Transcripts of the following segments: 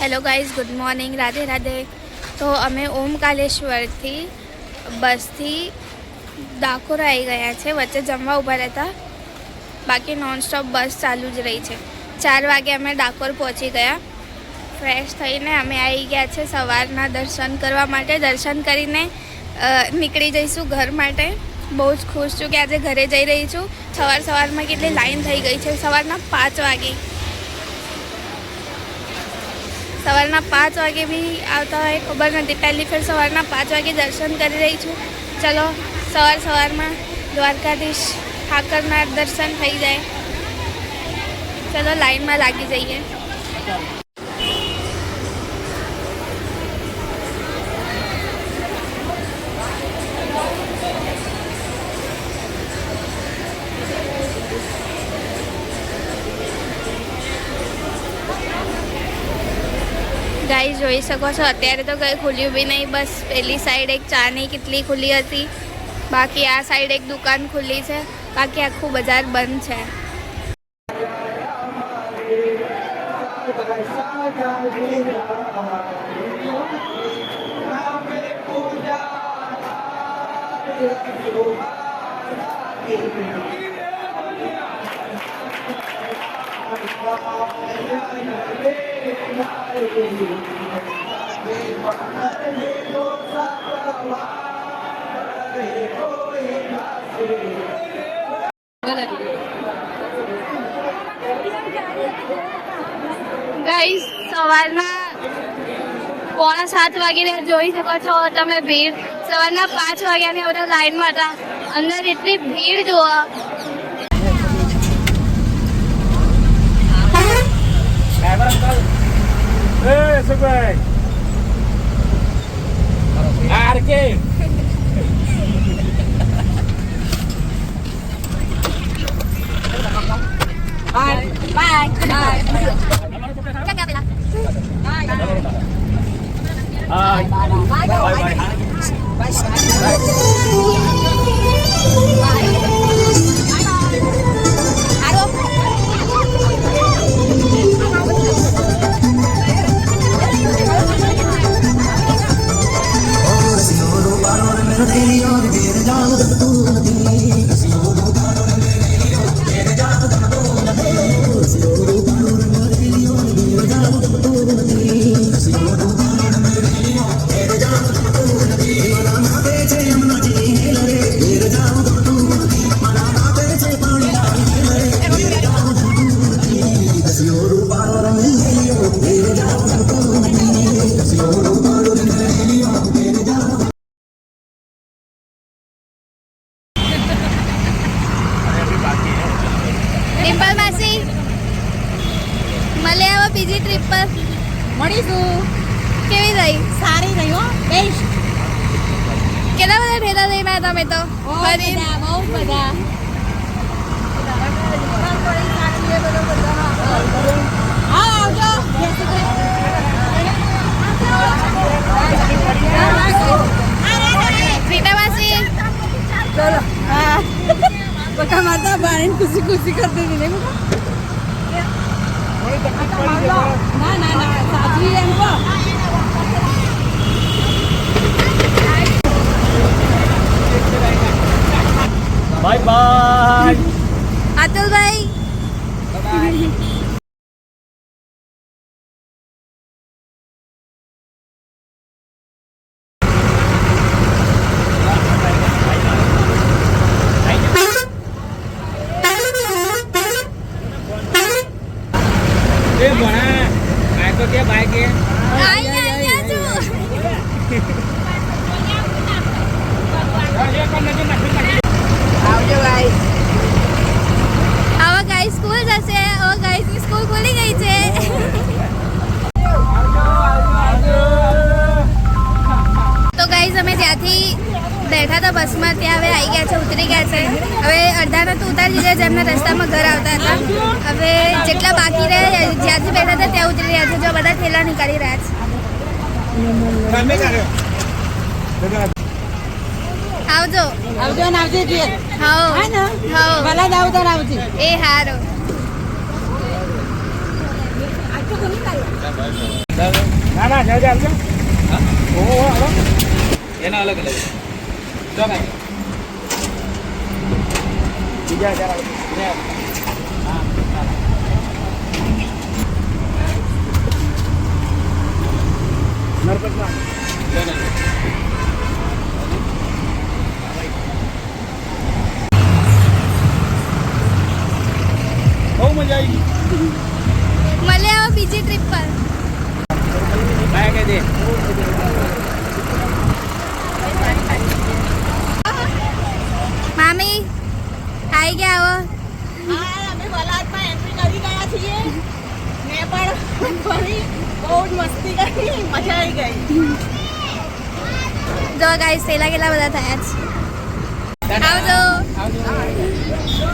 Hello guys, good morning, Radhe Radhe. તો અમે ઓમકાલેશ્વરથી બસથી ડાકોર આવી ગયા છે. વચ્ચે જમવા ઊભા રહેતા, બાકી નોનસ્ટોપ બસ ચાલુ જ રહી છે. 4 વાગે અમે ડાકોર પહોંચી ગયા. ફ્રેશ થઈને અમે આવી ગયા છે સવારના દર્શન કરવા માટે. દર્શન કરીને નીકળી જઈશું ઘર માટે. બહુ જ ખુશ છું કે આજે ઘરે જઈ રહી છું. સવારમાં કેટલી લાઈન થઈ ગઈ છે. સવારના 5 વાગે બી આવતા હોય ખબર નથી. પહેલી ફેર સવારના 5 વાગે દર્શન કરી રહી છું. ચલો સવારમાં દ્વારકાધીશ ઠાકરના દર્શન થઈ જાય. ચલો લાઈનમાં લાગી જઈએ. ગાઈસ જોઈ શકો છો, અત્યારે તો કંઈ ખુલ્યું બી નહીં. બસ પેલી સાઈડ એક ચાની કેટલી ખુલ્લી હતી, બાકી આ સાઈડ એક દુકાન ખુલ્લી છે, બાકી આખું બજાર બંધ છે. ગાઈસ સવારના 6:45 વાગે જોઈ શકો છો તમે ભીડ. સવારના 5 વાગ્યાની બધા લાઈનમાં હતા. અંદર એટલી ભીડ જોવા. બીજી ટ્રીપ પર મળીશું. કેવી રહી? સારી રહી હો, બેસ્ટ. કેટલા બધા ઠેલા લઈને આવ્યા તમે તો? બહુ બધા. હા આવજો. રીટા માસી ચલો. હા બકા માતા બારીને ખુશી ખુશી કરતી હતી ને ના સાચી એમ કહો. બાય બાય અતુલભાઈ. સ્કૂલ જશે. ઓ ગાઈસ સ્કૂલ ખુલી ગઈ છે. તો ગાઈસ અમે જ્યાંથી બેઠા હતા બસમાં ત્યાં હવે આવી ગયા છે, ઉતરી ગયા છે. હવે અડધાના તો ઉતારી દીધા જેમના રસ્તામાં ઘર આવતા હતા. હવે જેટલા બાકી રહે જ્યાંથી બેઠા હતા ત્યાં ઉતરી રહ્યા છે. જો બધા ઠેલા નીકાળી રહ્યા છે. આવજો ને આવજે. હા ભલા જ આવતા આવજે. એ હારો. તો નહીં લાગે. ના ના જાજે આવજો ઓહો આવો એના અલગ અલગ જો કાંઈ બીજા જરા નરપતમાં બહુ મજા આવી મળે આવો બીજી ટ્રીપ પર. કાંઈ કહી દે મામી આવી ગયા આવો. હા, અમે વલાદમાં એન્ટ્રી કરી ગયા છીએ. મેં પણ ફરી બહુ જ મસ્તી કરી, મજા આવી ગઈ. જો ગાઈસ પેલા કેટલા બધા થયા છે. આવજો.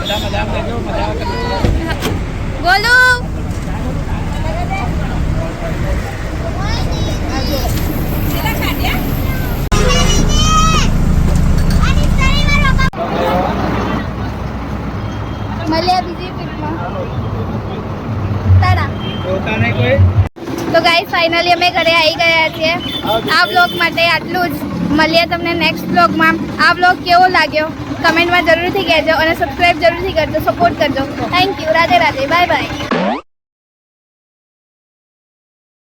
બધા મજા કરજો મજા કરજો બોલો. કેટલા ખાધ્યા? મળ્યા બીજી ટ્રીપમાં. તારા રોતા નહીં કોઈ તો ગાઈસ ફાઇનલી અમે ઘરે આવી ગયા છીએ. આ બ્લોગ માટે આટલું જ. મળીએ તમને નેક્સ્ટ બ્લોગમાં. આ બ્લોગ કેવો લાગ્યો કમેન્ટમાં જરૂરથી કહેજો અને સબસ્ક્રાઇબ જરૂરથી કરજો, સપોર્ટ કરજો. Thank you. Radhe Radhe. Bye bye.